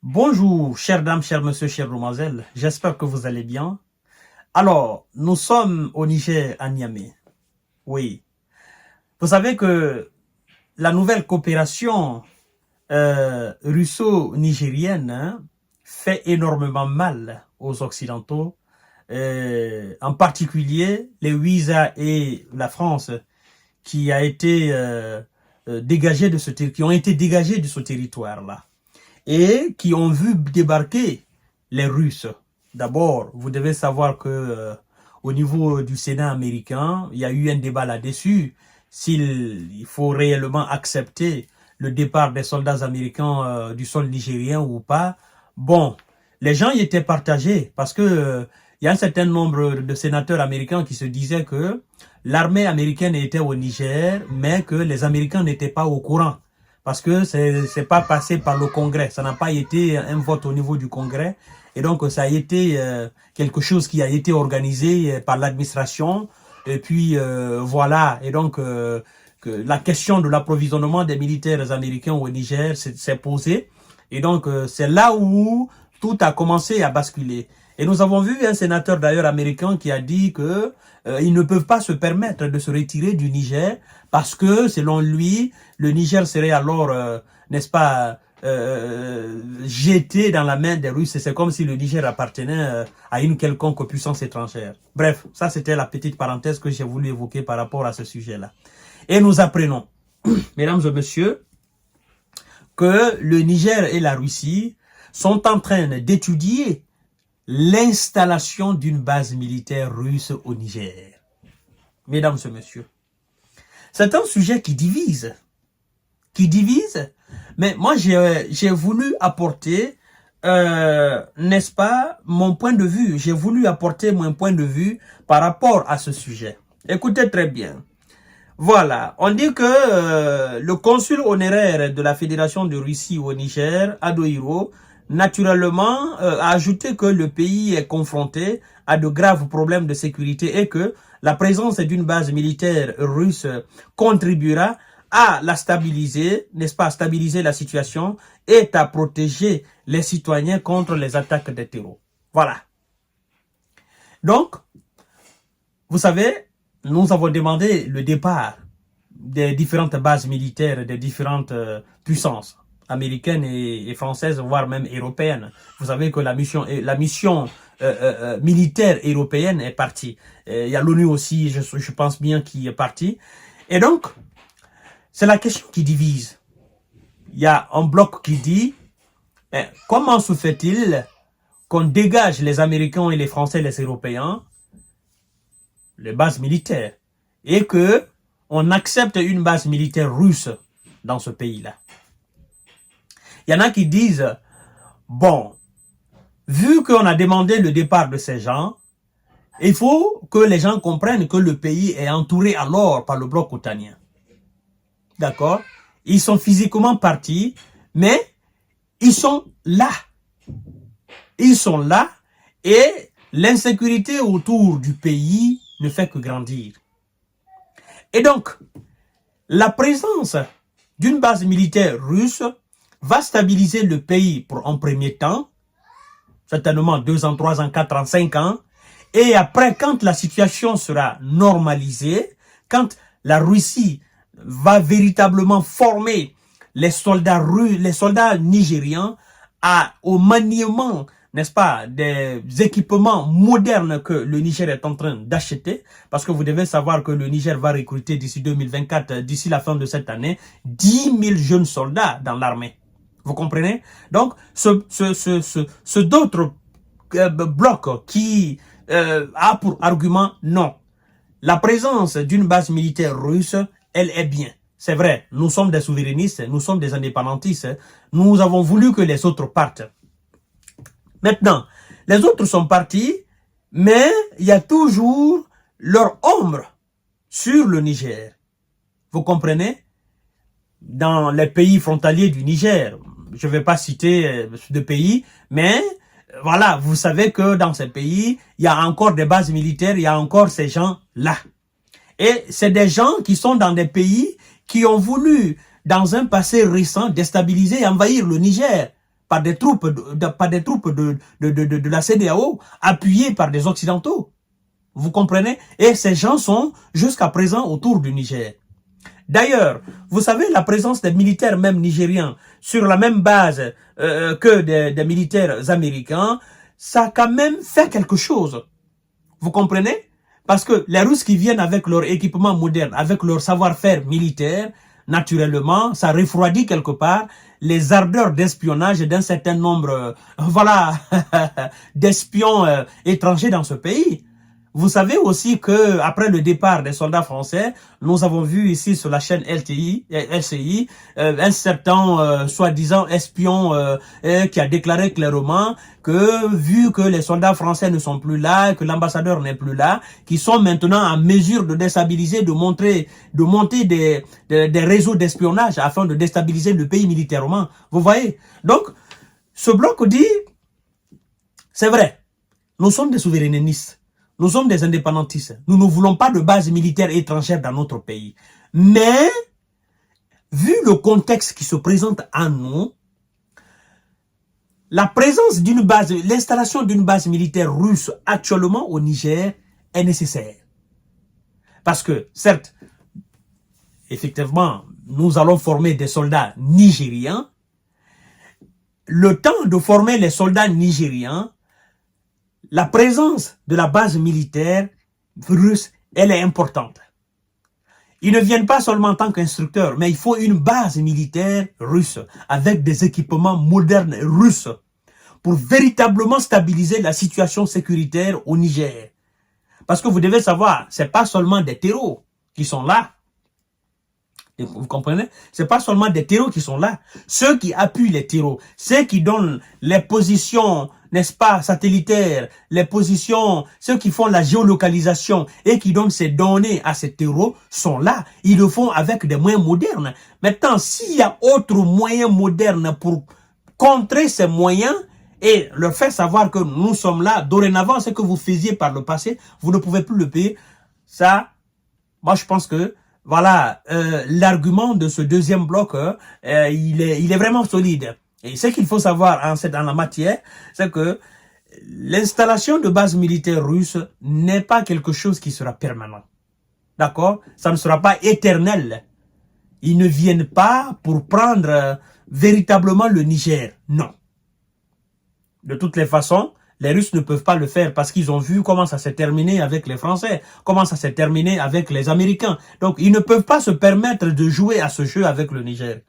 Bonjour, chères dames, chers messieurs, chères demoiselles. J'espère que vous allez bien. Alors, nous sommes au Niger, à Niamey. Oui. Vous savez que la nouvelle coopération russo-nigérienne fait énormément mal aux Occidentaux, en particulier les USA et la France qui a été qui ont été dégagés de ce territoire-là et qui ont vu débarquer les Russes. D'abord, vous devez savoir que au niveau du Sénat américain, il y a eu un débat là-dessus, s'il faut réellement accepter le départ des soldats américains du sol nigérien ou pas. Bon, les gens y étaient partagés parce que il y a un certain nombre de sénateurs américains qui se disaient que l'armée américaine était au Niger, mais que les Américains n'étaient pas au courant. Parce que c'est pas passé par le Congrès, ça n'a pas été un vote au niveau du Congrès, et donc ça a été quelque chose qui a été organisé par l'administration, et puis voilà, et donc que la question de l'approvisionnement des militaires américains au Niger s'est posée, et donc c'est là où tout a commencé à basculer. Et nous avons vu un sénateur d'ailleurs américain qui a dit que ils ne peuvent pas se permettre de se retirer du Niger parce que selon lui, le Niger serait alors, n'est-ce pas, jeté dans la main des Russes. C'est comme si le Niger appartenait à une quelconque puissance étrangère. Bref, ça c'était la petite parenthèse que j'ai voulu évoquer par rapport à ce sujet-là. Et nous apprenons, mesdames et messieurs, que le Niger et la Russie sont en train d'étudier l'installation d'une base militaire russe au Niger. Mesdames et messieurs, c'est un sujet qui divise. Mais moi j'ai voulu apporter, n'est-ce pas, mon point de vue. J'ai voulu apporter mon point de vue par rapport à ce sujet. Écoutez très bien. Voilà, on dit que le consul honoraire de la Fédération de Russie au Niger, Ado Hiro, naturellement a ajouté que le pays est confronté à de graves problèmes de sécurité et que la présence d'une base militaire russe contribuera à la stabiliser, n'est-ce pas, à stabiliser la situation et à protéger les citoyens contre les attaques des terroristes. Voilà. Donc, vous savez, nous avons demandé le départ des différentes bases militaires des différentes puissances américaines et françaises, voire même européennes. Vous savez que la mission militaire européenne est partie. Il y a l'ONU aussi, je pense bien, qui est partie. Et donc, c'est la question qui divise. Il y a un bloc qui dit, comment se fait-il qu'on dégage les Américains et les Français, les Européens, les bases militaires, et que on accepte une base militaire russe dans ce pays-là. Il y en a qui disent, bon, vu qu'on a demandé le départ de ces gens, il faut que les gens comprennent que le pays est entouré alors par le bloc otanien. D'accord? Ils sont physiquement partis, mais ils sont là. Ils sont là et l'insécurité autour du pays ne fait que grandir. Et donc, la présence d'une base militaire russe va stabiliser le pays pour un premier temps, certainement 2 ans, 3 ans, 4 ans, 5 ans, et après, quand la situation sera normalisée, quand la Russie va véritablement former les soldats russes, les soldats nigérians au maniement, n'est-ce pas, des équipements modernes que le Niger est en train d'acheter, parce que vous devez savoir que le Niger va recruter d'ici 2024, d'ici la fin de cette année, 10 000 jeunes soldats dans l'armée. Vous comprenez? Donc, ce d'autres bloc qui a pour argument non. La présence d'une base militaire russe, elle est bien. C'est vrai, nous sommes des souverainistes, nous sommes des indépendantistes, nous avons voulu que les autres partent. Maintenant, les autres sont partis, mais il y a toujours leur ombre sur le Niger. Vous comprenez? Dans les pays frontaliers du Niger, je ne vais pas citer de pays, mais voilà, vous savez que dans ces pays, il y a encore des bases militaires, il y a encore ces gens-là. Et c'est des gens qui sont dans des pays qui ont voulu, dans un passé récent, déstabiliser et envahir le Niger. par des troupes, de la CEDEAO, appuyées par des Occidentaux. Vous comprenez? Et ces gens sont jusqu'à présent autour du Niger. D'ailleurs, vous savez, la présence des militaires même nigériens sur la même base que des militaires américains, ça a quand même fait quelque chose. Vous comprenez? Parce que les Russes qui viennent avec leur équipement moderne, avec leur savoir-faire militaire, naturellement, ça refroidit quelque part les ardeurs d'espionnage d'un certain nombre, voilà, d'espions étrangers dans ce pays. Vous savez aussi que après le départ des soldats français, nous avons vu ici sur la chaîne LCI un certain soi-disant espion qui a déclaré clairement que vu que les soldats français ne sont plus là, que l'ambassadeur n'est plus là, qu'ils sont maintenant en mesure de déstabiliser, de monter des réseaux d'espionnage afin de déstabiliser le pays militairement. Vous voyez? Donc, ce bloc dit, c'est vrai, nous sommes des souverainistes. Nous sommes des indépendantistes. Nous ne voulons pas de base militaire étrangère dans notre pays. Mais, vu le contexte qui se présente à nous, la présence d'une base, l'installation d'une base militaire russe actuellement au Niger est nécessaire. Parce que, certes, effectivement, nous allons former des soldats nigériens. Le temps de former les soldats nigériens, la présence de la base militaire russe, elle est importante. Ils ne viennent pas seulement en tant qu'instructeurs, mais il faut une base militaire russe avec des équipements modernes russes pour véritablement stabiliser la situation sécuritaire au Niger. Parce que vous devez savoir, c'est pas seulement des terreaux qui sont là. Vous comprenez? C'est pas seulement des terreaux qui sont là. Ceux qui appuient les terreaux, ceux qui donnent les positions, n'est-ce pas, satellitaires, les positions, ceux qui font la géolocalisation et qui donnent ces données à ces terreaux sont là. Ils le font avec des moyens modernes. Maintenant, s'il y a autre moyen moderne pour contrer ces moyens et leur faire savoir que nous sommes là, dorénavant, ce que vous faisiez par le passé, vous ne pouvez plus le payer. Ça, moi je pense que voilà, l'argument de ce deuxième bloc, il est vraiment solide. Et ce qu'il faut savoir en la matière, c'est que l'installation de bases militaires russes n'est pas quelque chose qui sera permanent. D'accord? Ça ne sera pas éternel. Ils ne viennent pas pour prendre véritablement le Niger. Non. De toutes les façons, les Russes ne peuvent pas le faire parce qu'ils ont vu comment ça s'est terminé avec les Français, comment ça s'est terminé avec les Américains. Donc, ils ne peuvent pas se permettre de jouer à ce jeu avec le Niger.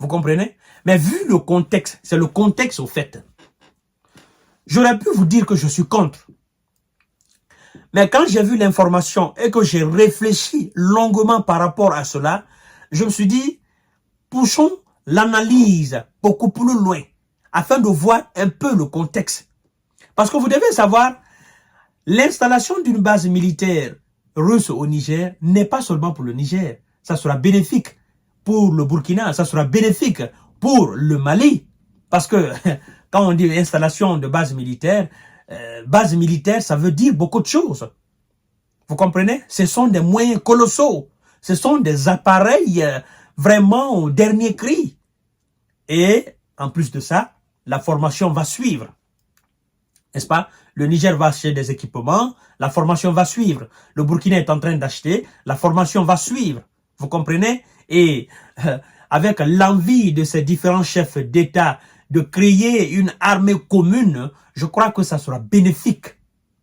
Vous comprenez? Mais vu le contexte, c'est le contexte au fait. J'aurais pu vous dire que je suis contre. Mais quand j'ai vu l'information et que j'ai réfléchi longuement par rapport à cela, je me suis dit, poussons l'analyse beaucoup plus loin afin de voir un peu le contexte. Parce que vous devez savoir, l'installation d'une base militaire russe au Niger n'est pas seulement pour le Niger. Ça sera bénéfique pour le Burkina, ça sera bénéfique pour le Mali. Parce que quand on dit installation de base militaire, ça veut dire beaucoup de choses. Vous comprenez? Ce sont des moyens colossaux. Ce sont des appareils vraiment au dernier cri. Et en plus de ça, la formation va suivre. N'est-ce pas? Le Niger va acheter des équipements, la formation va suivre. Le Burkina est en train d'acheter, la formation va suivre. Vous comprenez? Et avec l'envie de ces différents chefs d'État de créer une armée commune, je crois que ça sera bénéfique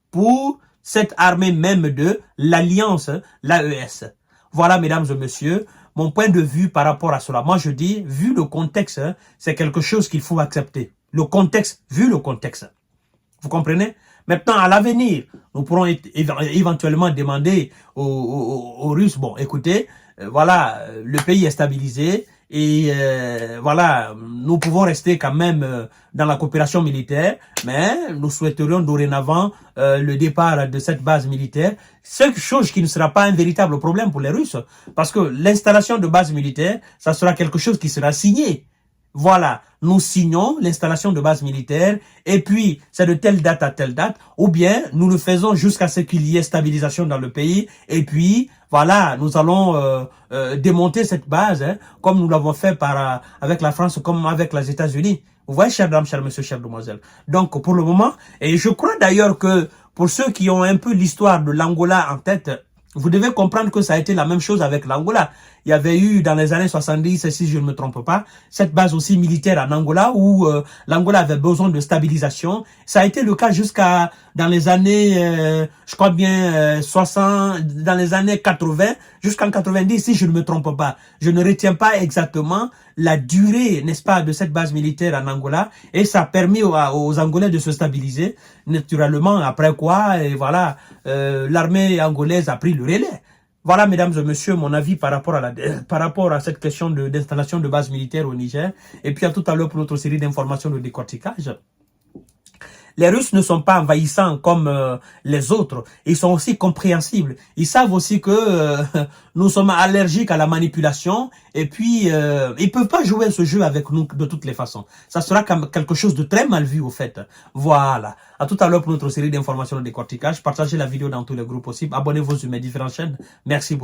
pour cette armée même de l'Alliance, l'AES. Voilà, mesdames et messieurs, mon point de vue par rapport à cela. Moi, je dis, vu le contexte, c'est quelque chose qu'il faut accepter. Le contexte, vu le contexte. Vous comprenez? Maintenant, à l'avenir, nous pourrons éventuellement demander aux Russes, bon, écoutez, voilà, le pays est stabilisé et voilà, nous pouvons rester quand même dans la coopération militaire, mais nous souhaiterions dorénavant le départ de cette base militaire, quelque chose qui ne sera pas un véritable problème pour les Russes, parce que l'installation de base militaire, ça sera quelque chose qui sera signé. Voilà, nous signons l'installation de base militaire et puis c'est de telle date à telle date, ou bien nous le faisons jusqu'à ce qu'il y ait stabilisation dans le pays et puis voilà, nous allons démonter cette base comme nous l'avons fait avec la France comme avec les États-Unis. Vous voyez, chers dames, chers messieurs, chères demoiselles. Donc, pour le moment, et je crois d'ailleurs que pour ceux qui ont un peu l'histoire de l'Angola en tête, vous devez comprendre que ça a été la même chose avec l'Angola. Il y avait eu dans les années 70, si je ne me trompe pas, cette base aussi militaire en Angola où l'Angola avait besoin de stabilisation. Ça a été le cas jusqu'à dans les années, je crois bien 60, dans les années 80, jusqu'en 90, si je ne me trompe pas. Je ne retiens pas exactement la durée, n'est-ce pas, de cette base militaire en Angola. Et ça a permis aux Angolais de se stabiliser, naturellement, après quoi, et voilà, l'armée angolaise a pris le relais. Voilà, mesdames et messieurs, mon avis par rapport à cette question d'installation de base militaire au Niger. Et puis à tout à l'heure pour notre série d'informations de décortiquage. Les Russes ne sont pas envahissants comme les autres. Ils sont aussi compréhensibles. Ils savent aussi que nous sommes allergiques à la manipulation. Et puis, ils peuvent pas jouer ce jeu avec nous de toutes les façons. Ça sera comme quelque chose de très mal vu au fait. Voilà. À tout à l'heure pour notre série d'informations de décortiquage. Partagez la vidéo dans tous les groupes possibles. Abonnez-vous sur mes différentes chaînes. Merci beaucoup.